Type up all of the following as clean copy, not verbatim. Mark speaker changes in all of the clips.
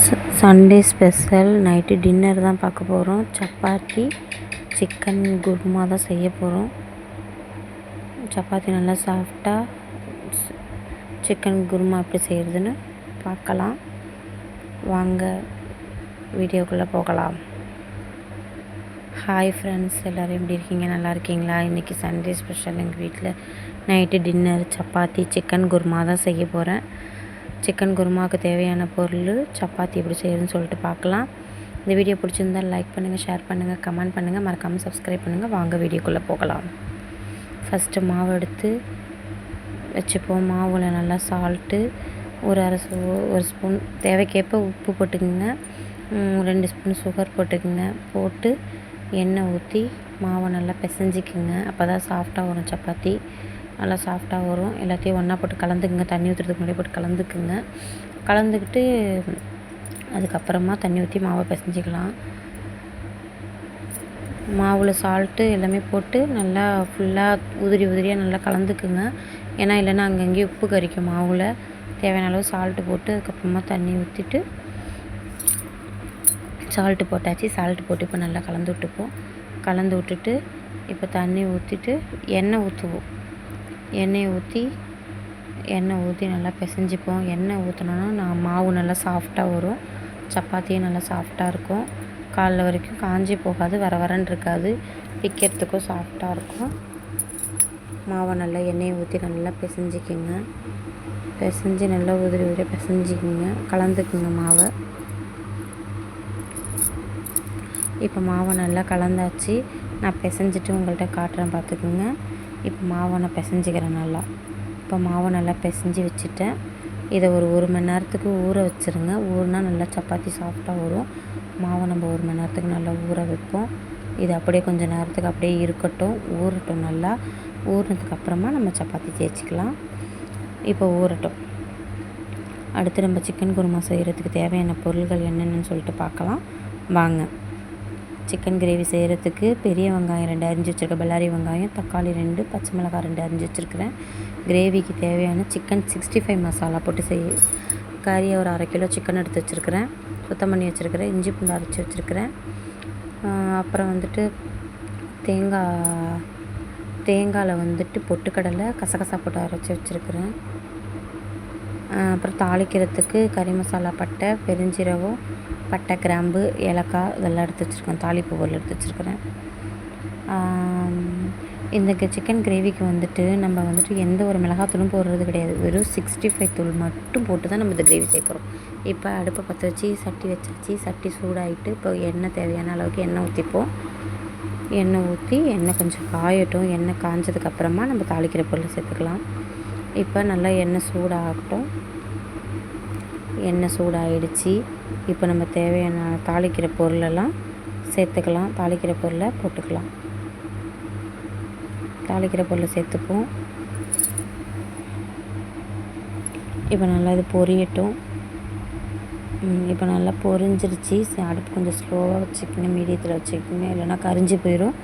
Speaker 1: Sunday special night dinner தான் பார்க்க போகிறோம். சப்பாத்தி சிக்கன் குருமா தான் செய்ய போகிறோம். சப்பாத்தி நல்லா சாஃப்டாக சிக்கன் குருமா எப்படி செய்கிறதுன்னு பார்க்கலாம். வாங்க வீடியோக்குள்ளே போகலாம். ஹாய் ஃப்ரெண்ட்ஸ், எல்லோரும் எப்படி இருக்கீங்க? நல்லா இருக்கீங்களா? இன்றைக்கி சண்டே ஸ்பெஷல் எங்கள் வீட்டில் night dinner chapati chicken kurma தான் செய்ய போகிறேன். சிக்கன் குருமாவுக்கு தேவையான பொருள், சப்பாத்தி எப்படி செய்யறதுன்னு சொல்லிட்டு பார்க்கலாம். இந்த வீடியோ பிடிச்சிருந்தால் லைக் பண்ணுங்கள், ஷேர் பண்ணுங்கள், கமெண்ட் பண்ணுங்கள், மறக்காமல் சப்ஸ்கிரைப் பண்ணுங்கள். வாங்க வீடியோக்குள்ளே போகலாம். ஃபஸ்ட்டு மாவு எடுத்து வச்சுப்போம். மாவில் நல்லா சால்ட்டு, ஒரு ஸ்பூன் தேவைக்கேற்ப உப்பு போட்டுக்குங்க, 2 ஸ்பூன் சுகர் போட்டுக்குங்க. போட்டு எண்ணெய் ஊற்றி மாவை நல்லா பிசைஞ்சிக்குங்க. அப்போ தான் சாஃப்டாக வரும் சப்பாத்தி, நல்லா சாஃப்டாக வரும். எல்லாத்தையும் ஒன்றா போட்டு கலந்துக்குங்க. தண்ணி ஊற்றுறதுக்கு முன்னாடி போட்டு கலந்துக்குங்க. கலந்துக்கிட்டு அதுக்கப்புறமா தண்ணி ஊற்றி மாவை பிசைஞ்சிக்கலாம். மாவில் சால்ட்டு எல்லாமே போட்டு நல்லா ஃபுல்லாக உதிரியாக நல்லா கலந்துக்குங்க. ஏன்னா இல்லைன்னா அங்கங்கேயும் உப்பு கறிக்கும் மாவில். தேவையான அளவு சால்ட்டு போட்டு அதுக்கப்புறமா தண்ணி ஊற்றிட்டு சால்ட்டு போட்டாச்சு. சால்ட்டு போட்டு இப்போ நல்லா கலந்து விட்டுப்போம். கலந்து விட்டுட்டு இப்போ தண்ணி ஊற்றிட்டு எண்ணெய் ஊற்றுவோம். எண்ணெய் ஊற்றி நல்லா பிசைஞ்சிப்போம். எண்ணெய் ஊற்றினோன்னா மாவு நல்லா சாஃப்டாக வரும். சப்பாத்தியும் நல்லா சாஃப்டாக இருக்கும். காலைல வரைக்கும் காஞ்சி போகாது, வரன்னு இருக்காது. பிக்கிறதுக்கும் சாஃப்டாக இருக்கும். மாவை நல்லா எண்ணெயை ஊற்றி நல்லா பிசைஞ்சிக்கிங்க. பிசைஞ்சு நல்லா உதிரியாக பிசைஞ்சிக்கிங்க. கலந்துக்குங்க மாவை. இப்போ மாவை நல்லா கலந்தாச்சு. நான் பிசைஞ்சிட்டு உங்கள்கிட்ட காட்டுறேன், பார்த்துக்குங்க. இப்போ மாவை நான் பிசைஞ்சிக்கிறேன் நல்லா. இப்போ மாவை நல்லா பிசைஞ்சி வச்சுட்டேன். இதை ஒரு மணி நேரத்துக்கு ஊற வச்சுருங்க. ஊறினா நல்லா சப்பாத்தி சாஃப்டாக வரும். மாவை நம்ம 1 மணி நேரத்துக்கு நல்லா ஊற வைப்போம். இது அப்படியே கொஞ்சம் நேரத்துக்கு அப்படியே இருக்கட்டும், ஊறட்டும். நல்லா ஊறினதுக்கப்புறமா நம்ம சப்பாத்தி தேய்ச்சிக்கலாம். இப்போ ஊறட்டும். அடுத்து நம்ம சிக்கன் குருமா செய்கிறதுக்கு தேவையான பொருள்கள் என்னென்னு சொல்லிட்டு பார்க்கலாம் வாங்க. சிக்கன் கிரேவி செய்கிறதுக்கு பெரிய வெங்காயம் 2 அரிஞ்சு வச்சுருக்கேன், பல்லாரி வெங்காயம், தக்காளி 2, பச்சை மிளகாய் 2 அரிஞ்சு வச்சுருக்கிறேன். கிரேவிக்கு தேவையான சிக்கன் 65 மசாலா போட்டு கறியை ஒரு 1/2 கிலோ சிக்கன் எடுத்து வச்சுருக்கிறேன், சுத்தம் பண்ணி வச்சுருக்கிறேன். இஞ்சி பூண்டு அரைச்சி வச்சுருக்கிறேன். அப்புறம் வந்துட்டு தேங்காயில் வந்துட்டு பொட்டுக்கடலை கசகசா போட்டு அரைச்சி வச்சுருக்கிறேன். அப்புறம் தாளிக்கிறதுக்கு கறி மசாலா, பட்டை, பெருஞ்சீரகம், பட்டை, கிராம்பு, ஏலக்காய் இதெல்லாம் எடுத்து வச்சுருக்கேன். தாளிப்பு பொருள் எடுத்து வச்சுருக்கிறேன். இந்த சிக்கன் கிரேவிக்கு வந்துட்டு நம்ம வந்துட்டு எந்த ஒரு மிளகாத்தூளும் போடுறது கிடையாது. வெறும் 65 தூள் மட்டும் போட்டு தான் நம்ம இந்த கிரேவி செய்ய போகிறோம். இப்போ அடுப்பை பற்ற வச்சு சட்டி வச்சாச்சு. சட்டி சூடாகிட்டு இப்போ எண்ணெய் தேவையான அளவுக்கு எண்ணெய் ஊற்றிப்போம். எண்ணெய் ஊற்றி எண்ணெய் கொஞ்சம் காயட்டும். எண்ணெய் காஞ்சதுக்கப்புறமா நம்ம தாளிக்கிற பொருளை சேர்த்துக்கலாம். இப்போ நல்லா எண்ணெய் சூடாகட்டும். எண்ணெய் சூடாகிடுச்சு. இப்போ நம்ம தேவையான தாளிக்கிற பொருளெல்லாம் சேர்த்துக்கலாம். தாளிக்கிற பொருளை போட்டுக்கலாம். தாளிக்கிற பொருளை சேர்த்துப்போம். இப்போ நல்லா இது பொரியட்டும். இப்போ நல்லா பொரிஞ்சிருச்சு. அடுப்பு கொஞ்சம் ஸ்லோவாக வச்சுக்கோங்க, மீடியத்தில் வச்சுக்கோங்க, இல்லைன்னா கரிஞ்சு போயிடும்.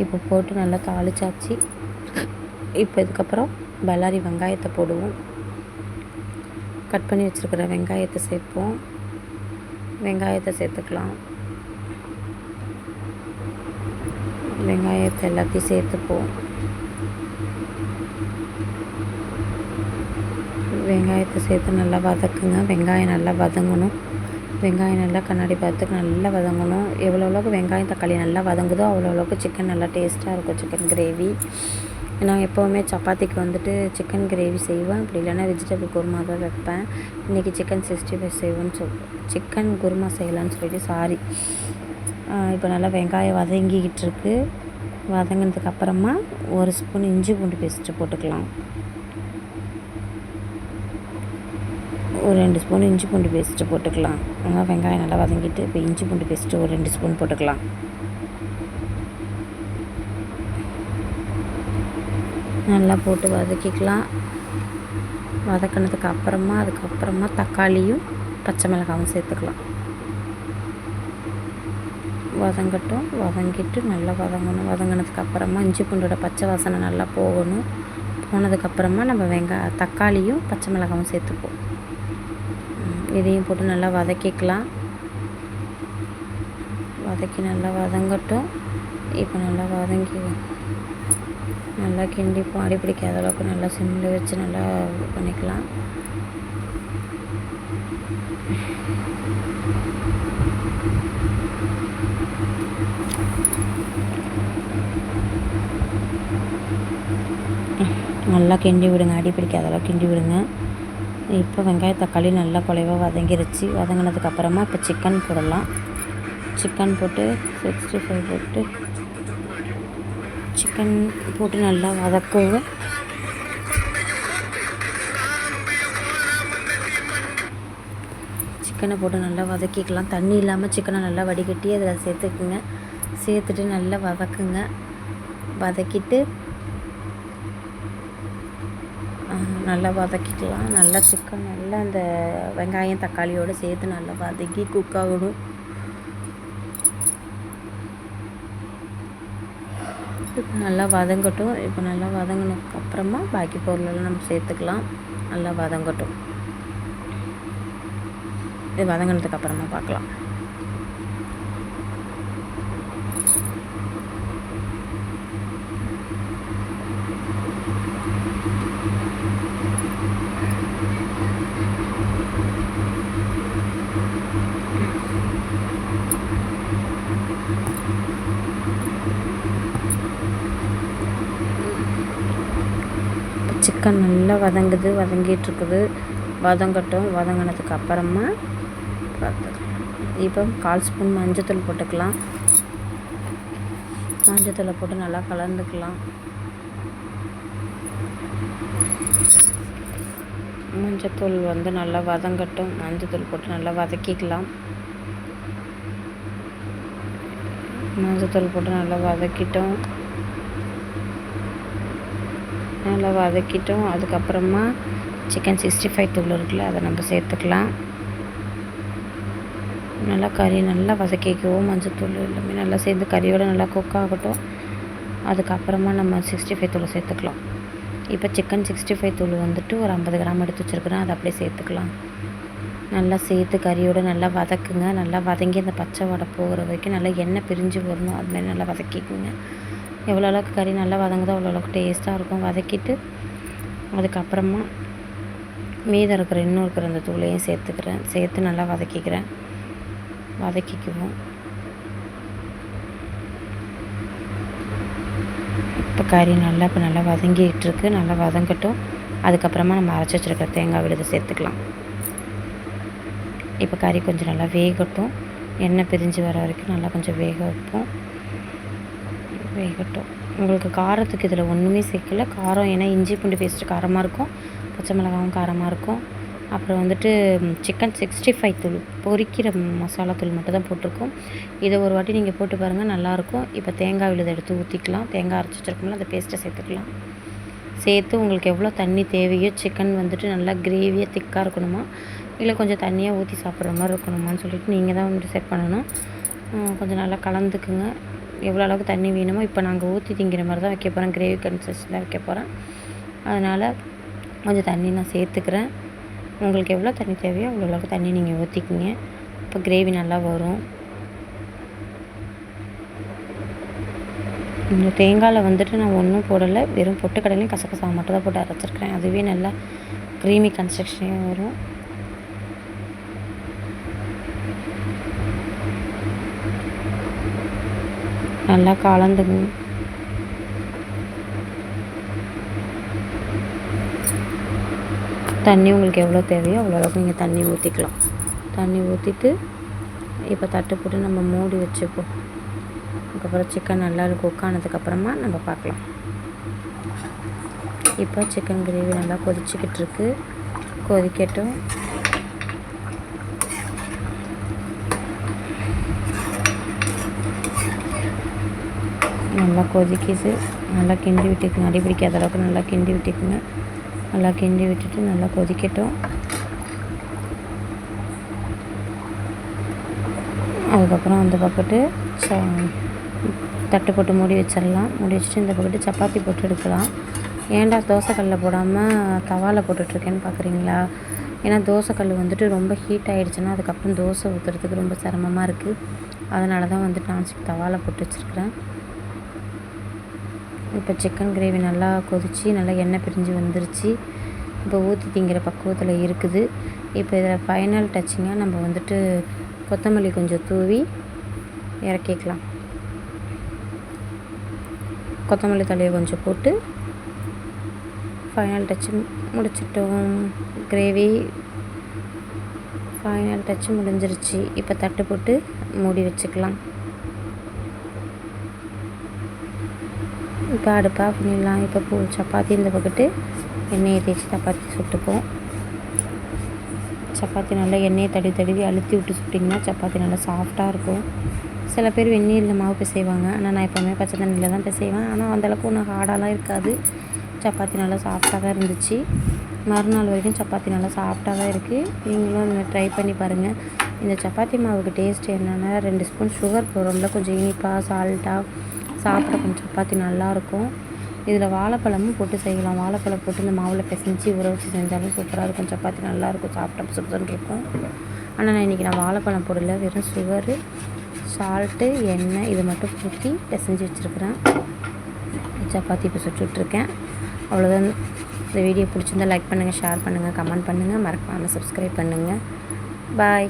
Speaker 1: இப்போ போட்டு நல்லா தாளிச்சாச்சு. இப்போ இதுக்கப்புறம் பல்லாரி வெங்காயத்தை போடுவோம். கட் பண்ணி வச்சுருக்கிற வெங்காயத்தை சேர்ப்போம். வெங்காயத்தை சேர்த்துக்கலாம். வெங்காயத்தை எல்லாத்தையும் சேர்த்துப்போம். வெங்காயத்தை சேர்த்து நல்லா வதக்குங்க. வெங்காயம் நல்லா வதங்கணும். வெங்காயம் நல்லா கண்ணாடி பார்த்துக்கு நல்லா வதங்கணும். எவ்வளோ அளவுக்கு வெங்காயம் தக்காளி நல்லா வதங்குதோ அவ்வளோ அளவுக்கு சிக்கன் நல்லா டேஸ்ட்டாக இருக்கும் சிக்கன் கிரேவி. நான் எப்போவுமே சப்பாத்திக்கு வந்துட்டு சிக்கன் கிரேவி செய்வேன். அப்படி இல்லைன்னா வெஜிடபிள் குருமா தான் வைப்பேன். இன்றைக்கி சிக்கன் 65 செய்வேன்னு சிக்கன் குருமா செய்யலான்னு சொல்லிட்டு இப்போ நல்லா வெங்காயம் வதங்கிக்கிட்டு இருக்கு. வதங்கினதுக்கப்புறமா 1 ஸ்பூன் இஞ்சி பூண்டு பேஸ்ட்டு போட்டுக்கலாம். ஒரு 2 ஸ்பூன் இஞ்சி பூண்டு பேஸ்ட்டு போட்டுக்கலாம். நல்லா வெங்காயம் நல்லா வதங்கிட்டு இப்போ இஞ்சி பூண்டு பேஸ்ட்டு ஒரு 2 ஸ்பூன் போட்டுக்கலாம். நல்லா போட்டு வதக்கிக்கலாம். வதக்கினதுக்கு அதுக்கப்புறமா தக்காளியும் பச்சை மிளகாயும் சேர்த்துக்கலாம். வதங்கட்டும். வதங்கிட்டு நல்லா வதங்கணும். வதங்கினதுக்கப்புறமா இஞ்சி பூண்டோட பச்சை வாசனை நல்லா போகணும். போனதுக்கப்புறமா நம்ம தக்காளியும் பச்சை மிளகாயும் சேர்த்துப்போம். இதையும் போட்டு நல்லா வதக்கிக்கலாம். வதக்கி நல்லா வதங்கட்டும். இப்போ நல்லா வதங்கி நல்லா கிண்டி அடி பிடிக்காத அளவுக்கு நல்லா சிம்மில் வச்சு நல்லா பண்ணிக்கலாம். நல்லா கிண்டி விடுங்க, அடி பிடிக்காத அளவுக்கு கிண்டி விடுங்க. இப்போ வெங்காய தக்காளி நல்லா குலைவாக வதங்கிருச்சு. வதங்கினதுக்கப்புறமா இப்போ சிக்கன் போடலாம். சிக்கன் போட்டு 65 போட்டு சிக்கன் போட்டு நல்லா வதக்குங்க. சிக்கனை போட்டு நல்லா வதக்கிக்கலாம். தண்ணி இல்லாமல் சிக்கனை நல்லா வடிகட்டி அதில் சேர்த்துக்குங்க. சேர்த்துட்டு நல்லா வதக்குங்க. வதக்கிட்டு நல்லா வதக்கிக்கலாம். நல்லா சிக்கன் நல்லா அந்த வெங்காயம் தக்காளியோடு சேர்த்து நல்லா வதக்கி குக் ஆகணும். இப்போ நல்லா வதங்கட்டும். இப்போ நல்லா வதங்கினதுக்கப்புறமா பாக்கி பொருளெல்லாம் நம்ம சேர்த்துக்கலாம். நல்லா வதங்கட்டும். இது வதங்கினதுக்கப்புறமா பார்க்கலாம். சிக்கன் நல்லா வதங்கிட்டுருக்குது. வதங்கட்டும். வதங்கினதுக்கு அப்புறமா பார்த்துக்கலாம். இப்போ 1/4 ஸ்பூன் மஞ்சத்தூள் போட்டுக்கலாம். மஞ்சத்தூளை போட்டு நல்லா கலந்துக்கலாம். மஞ்சத்தூள் நல்லா வதங்கட்டும். மஞ்சத்தூள் போட்டு நல்லா வதக்கிக்கலாம். மஞ்சத்தூள் போட்டு நல்லா வதக்கிட்டோம். அதுக்கப்புறமா சிக்கன் 65 தூள் இருக்குல்ல, அதை நம்ம சேர்த்துக்கலாம். நல்லா கறி நல்லா வதக்கிக்குவோம். மஞ்சத்தூள் எல்லாமே நல்லா சேர்ந்து கறியோடு நல்லா குக் ஆகட்டும். அதுக்கப்புறமா நம்ம 65 தூளை சேர்த்துக்கலாம். இப்போ சிக்கன் 65 தூள் ஒரு 50 கிராம் எடுத்து வச்சுருக்குறேன். அதை அப்படியே சேர்த்துக்கலாம். நல்லா சேர்த்து கறியோடு நல்லா வதக்குங்க. நல்லா வதங்கி அந்த பச்சை வடை போகிற வரைக்கும் நல்லா எண்ணெய் பிரிஞ்சு வரணும். அதுமாதிரி நல்லா வதக்கிக்குங்க. எவ்வளோ அளவுக்கு கறி நல்லா வதங்குதோ அவ்வளோ அளவுக்கு டேஸ்ட்டாக இருக்கும். வதக்கிட்டு அதுக்கப்புறமா மீதம் இருக்கிற அந்த தூளையும் சேர்த்து நல்லா வதக்கிக்குவோம். இப்போ கறி இப்போ நல்லா வதங்கிட்டுருக்கு. நல்லா வதங்கட்டும். அதுக்கப்புறமா நம்ம அரைச்சி வச்சுருக்கிற தேங்காய் விழுது சேர்த்துக்கலாம். இப்போ கறி கொஞ்சம் நல்லா வேகட்டும். எண்ணெய் பிரிஞ்சு வர வரைக்கும் நல்லா கொஞ்சம் வேகட்டும். உங்களுக்கு காரத்துக்கு இதில் ஒன்றுமே சேர்க்கல. காரம் ஏன்னா இஞ்சி பூண்டு பேஸ்ட்டு காரமாக இருக்கும், பச்சை மிளகாவும் காரமாக இருக்கும். அப்புறம் சிக்கன் 65 தூள் பொரிக்கிற மசாலா தூள் மட்டும் தான் போட்டிருக்கோம். இதை ஒரு வாட்டி நீங்கள் போட்டு பாருங்கள், நல்லாயிருக்கும். இப்போ தேங்காய் விழுதை எடுத்து ஊற்றிக்கலாம். தேங்காய் அரைச்சி வச்சுருக்கோம்ல, அந்த பேஸ்ட்டை சேர்த்துக்கலாம். சேர்த்து உங்களுக்கு எவ்வளோ தண்ணி தேவையோ, சிக்கன் நல்லா கிரேவியாக திக்காக இருக்கணுமா இல்லை கொஞ்சம் தண்ணியாக ஊற்றி சாப்பிட்ற மாதிரி இருக்கணுமான்னு சொல்லிட்டு நீங்கள் தான் செட் பண்ணணும். கொஞ்சம் நல்லா கலந்துக்குங்க. எவ்வளோ அளவுக்கு தண்ணி வேணுமோ இப்போ நாங்கள் ஊற்றி திங்கிற மாதிரி தான் வைக்க போகிறேன். கிரேவி கன்சிஸ்டன்ஸில் வைக்க போகிறேன். அதனால் கொஞ்சம் தண்ணி நான் சேர்த்துக்கிறேன். உங்களுக்கு எவ்வளோ தண்ணி தேவையோ அவ்வளோ அளவுக்கு தண்ணி நீங்கள் ஊற்றிக்கிங்க. இப்போ கிரேவி நல்லா வரும். இந்த தேங்காயில் நான் ஒன்றும் போடலை, வெறும் பொட்டுக்கடலையும் கசகசா மட்டும் தான் போட்டு அரைச்சிருக்கிறேன். அதுவே நல்லா க்ரீமி கன்சிஸ்டன்ஸியாக வரும். நல்லா கலந்துங்க. தண்ணி உங்களுக்கு எவ்வளோ தேவையோ அவ்வளோ அளவுக்கு நீங்கள் தண்ணி ஊற்றிக்கலாம். தண்ணி ஊற்றிட்டு இப்போ தட்டு போட்டு நம்ம மூடி வச்சுப்போம். அதுக்கப்புறம் சிக்கன் நல்லா குக் ஆனதுக்கப்புறமா நம்ம பார்க்கலாம். இப்போ சிக்கன் கிரேவி நல்லா கொதிச்சுக்கிட்டு இருக்கு. கொதிக்கட்டும். நல்லா கொதிக்குது. நல்லா கிண்டி விட்டுக்குங்க. அடி பிடிக்காத அளவுக்கு நல்லா கிண்டி விட்டுக்குங்க. நல்லா கிண்டி விட்டுட்டு நல்லா கொதிக்கட்டும். அதுக்கப்புறம் அந்த பக்கத்து தட்டு போட்டு மூடி வச்சிடலாம். மூடி வச்சுட்டு இந்த பக்கத்து சப்பாத்தி போட்டு எடுக்கலாம். ஏன்டா தோசைக்கல்லில் போடாமல் தவாவில் போட்டுட்ருக்கேன்னு பார்க்குறீங்களா? ஏன்னா தோசைக்கல் வந்துட்டு ரொம்ப ஹீட் ஆகிடுச்சுன்னா அதுக்கப்புறம் தோசை ஊற்றுறதுக்கு ரொம்ப சிரமமாக இருக்குது. அதனால தான் வந்துட்டு நான்ஸ்டிக் தவாவில் போட்டு வச்சுருக்கிறேன். இப்போ சிக்கன் கிரேவி நல்லா கொதித்து நல்லா எண்ணெய் பிரிஞ்சு வந்துருச்சு. இப்போ ஊற்றி திங்கிற பக்குவத்தில் இருக்குது. இப்போ இதில் ஃபைனல் டச்சிங்காக நம்ம வந்துட்டு கொத்தமல்லி கொஞ்சம் தூவி இறக்கிக்கலாம். கொத்தமல்லி தழையை கொஞ்சம் போட்டு ஃபைனல் டச்சு முடிச்சிட்டோம். கிரேவி ஃபைனல் டச்சு முடிஞ்சிருச்சு. இப்போ தட்டு போட்டு மூடி வச்சுக்கலாம். இப்போ அடுப்பு ஆஃப் பண்ணிடலாம். இப்போ சப்பாத்தி இந்த பக்கத்து எண்ணெயை தேய்ச்சி சப்பாத்தி சுட்டுப்போம். சப்பாத்தி நல்லா எண்ணெயை தடவி அழுத்தி விட்டு சுட்டிங்கன்னா சப்பாத்தி நல்லா சாஃப்டாக இருக்கும். சில பேர் வெந்நீரில் மாவு பிசைவாங்க. ஆனால் நான் எப்போவுமே பச்சை தண்ணியில் தான் பிசைவேன். ஆனால் அந்தளவுக்கு ஒன்றும் ஹார்டாலாம் இருக்காது. சப்பாத்தி நல்லா சாஃப்டாக தான் இருந்துச்சு. மறுநாள் வரைக்கும் சப்பாத்தி நல்லா சாஃப்டாக தான் இருக்குது. நீங்களும் இதை ட்ரை பண்ணி பாருங்கள். இந்த சப்பாத்தி மாவுக்கு டேஸ்ட் என்னென்னா 2 ஸ்பூன் சுகர் போடுறோம்ல, கொஞ்சம் இனிப்பாக சால்ட்டாக சாப்பிட கொஞ்சம் சப்பாத்தி நல்லாயிருக்கும். இதில் வாழைப்பழமும் போட்டு செய்யலாம். வாழைப்பழம் போட்டு இந்த மாவில் பிசைஞ்சு ஊற வச்சு செஞ்சாலும் சூப்பராக இருக்கும். சப்பாத்தி நல்லாயிருக்கும், சாப்பிட்டா சுத்தம் இருக்கும். ஆனால் நான் இன்றைக்கி வாழைப்பழம் போடல, வெறும் சுகரு, சால்ட்டு, எண்ணெய் இது மட்டும் ஊற்றி பிசைஞ்சு வச்சுருக்கிறேன். சப்பாத்தி இப்போ சுட்டுட்ருக்கேன். அவ்வளோதான். இந்த வீடியோ பிடிச்சிருந்தால் லைக் பண்ணுங்கள், ஷேர் பண்ணுங்கள், கமெண்ட் பண்ணுங்கள், மறக்காமல் சப்ஸ்கிரைப் பண்ணுங்கள். பாய்.